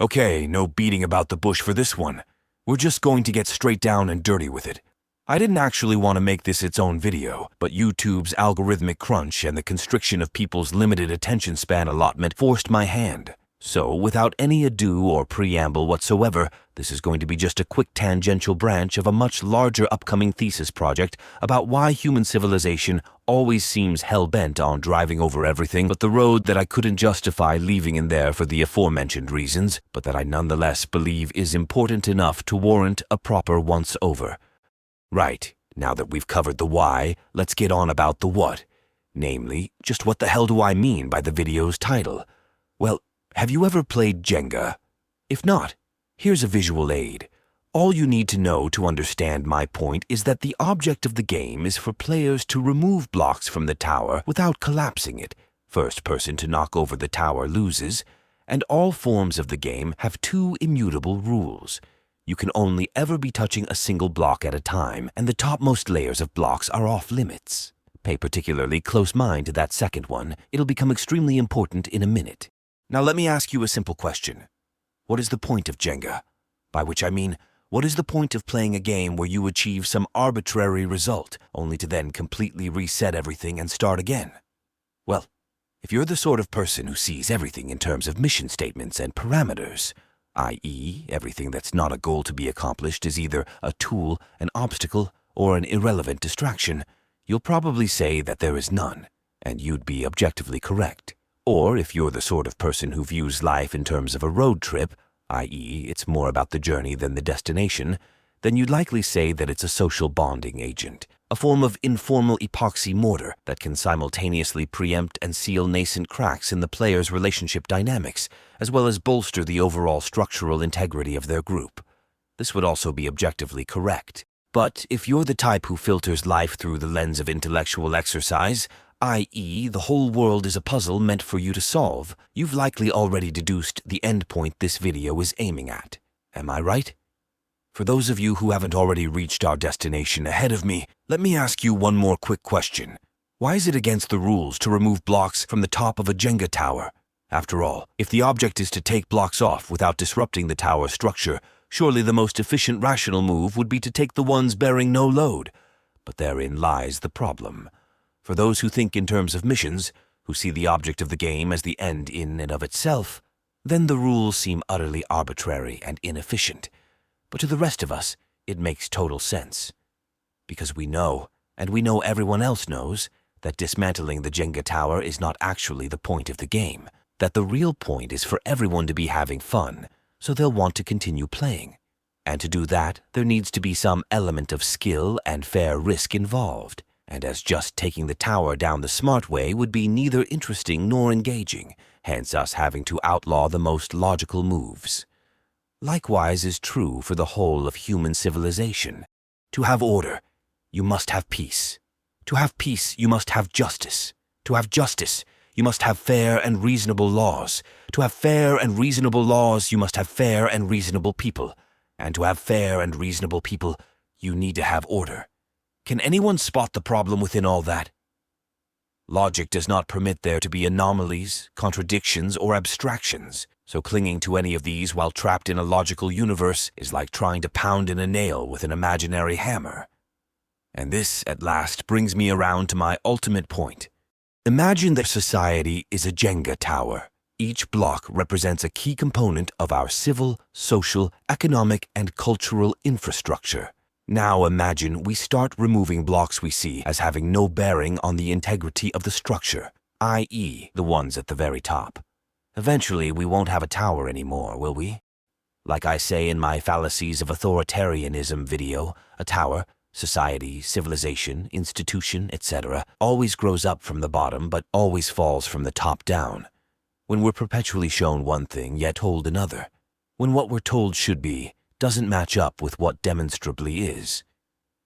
Okay, no beating about the bush for this one. We're just going to get straight down and dirty with it. I didn't actually want to make this its own video, but YouTube's algorithmic crunch and the constriction of people's limited attention span allotment forced my hand. So, without any ado or preamble whatsoever, this is going to be just a quick tangential branch of a much larger upcoming thesis project about why human civilization always seems hell-bent on driving over everything but the road that I couldn't justify leaving in there for the aforementioned reasons, but that I nonetheless believe is important enough to warrant a proper once-over. Right, now that we've covered the why, let's get on about the what. Namely, just what the hell do I mean by the video's title? Well, have you ever played Jenga? If not, here's a visual aid. All you need to know to understand my point is that the object of the game is for players to remove blocks from the tower without collapsing it. First person to knock over the tower loses, and all forms of the game have two immutable rules. You can only ever be touching a single block at a time, and the topmost layers of blocks are off limits. Pay particularly close mind to that second one. It'll become extremely important in a minute. Now let me ask you a simple question. What is the point of Jenga? By which I mean, what is the point of playing a game where you achieve some arbitrary result, only to then completely reset everything and start again? Well, if you're the sort of person who sees everything in terms of mission statements and parameters, i.e., everything that's not a goal to be accomplished is either a tool, an obstacle, or an irrelevant distraction, you'll probably say that there is none, and you'd be objectively correct. Or if you're the sort of person who views life in terms of a road trip, i.e., it's more about the journey than the destination, then you'd likely say that it's a social bonding agent, a form of informal epoxy mortar that can simultaneously preempt and seal nascent cracks in the player's relationship dynamics, as well as bolster the overall structural integrity of their group. This would also be objectively correct. But if you're the type who filters life through the lens of intellectual exercise, i.e., the whole world is a puzzle meant for you to solve, you've likely already deduced the endpoint this video is aiming at. Am I right? For those of you who haven't already reached our destination ahead of me, let me ask you one more quick question. Why is it against the rules to remove blocks from the top of a Jenga tower? After all, if the object is to take blocks off without disrupting the tower's structure, surely the most efficient rational move would be to take the ones bearing no load. But therein lies the problem. For those who think in terms of missions, who see the object of the game as the end in and of itself, then the rules seem utterly arbitrary and inefficient. But to the rest of us, it makes total sense. Because we know, and we know everyone else knows, that dismantling the Jenga tower is not actually the point of the game, that the real point is for everyone to be having fun, so they'll want to continue playing. And to do that, there needs to be some element of skill and fair risk involved. And as just taking the tower down the smart way would be neither interesting nor engaging, hence us having to outlaw the most logical moves. Likewise is true for the whole of human civilization. To have order, you must have peace. To have peace, you must have justice. To have justice, you must have fair and reasonable laws. To have fair and reasonable laws, you must have fair and reasonable people. And to have fair and reasonable people, you need to have order. Can anyone spot the problem within all that? Logic does not permit there to be anomalies, contradictions, or abstractions, so clinging to any of these while trapped in a logical universe is like trying to pound in a nail with an imaginary hammer. And this, at last, brings me around to my ultimate point. Imagine that society is a Jenga tower. Each block represents a key component of our civil, social, economic, and cultural infrastructure. Now imagine we start removing blocks we see as having no bearing on the integrity of the structure, i.e., the ones at the very top. Eventually, we won't have a tower anymore, will we? Like I say in my Fallacies of Authoritarianism video, a tower, society, civilization, institution, etc., always grows up from the bottom but always falls from the top down. When we're perpetually shown one thing yet told another. When what we're told should be doesn't match up with what demonstrably is.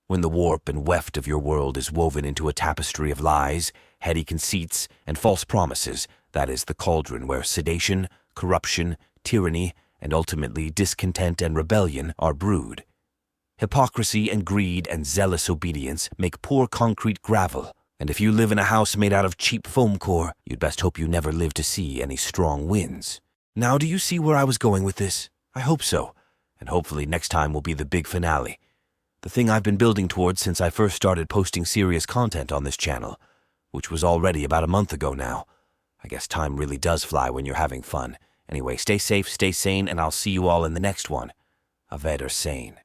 When the warp and weft of your world is woven into a tapestry of lies, heady conceits, and false promises, that is the cauldron where sedation, corruption, tyranny, and ultimately discontent and rebellion are brewed. Hypocrisy and greed and zealous obedience make poor concrete gravel, and if you live in a house made out of cheap foam core, you'd best hope you never live to see any strong winds. Now do you see where I was going with this? I hope so, and hopefully next time will be the big finale. The thing I've been building towards since I first started posting serious content on this channel, which was already about a month ago now. I guess time really does fly when you're having fun. Anyway, stay safe, stay sane, and I'll see you all in the next one. Aved or sane.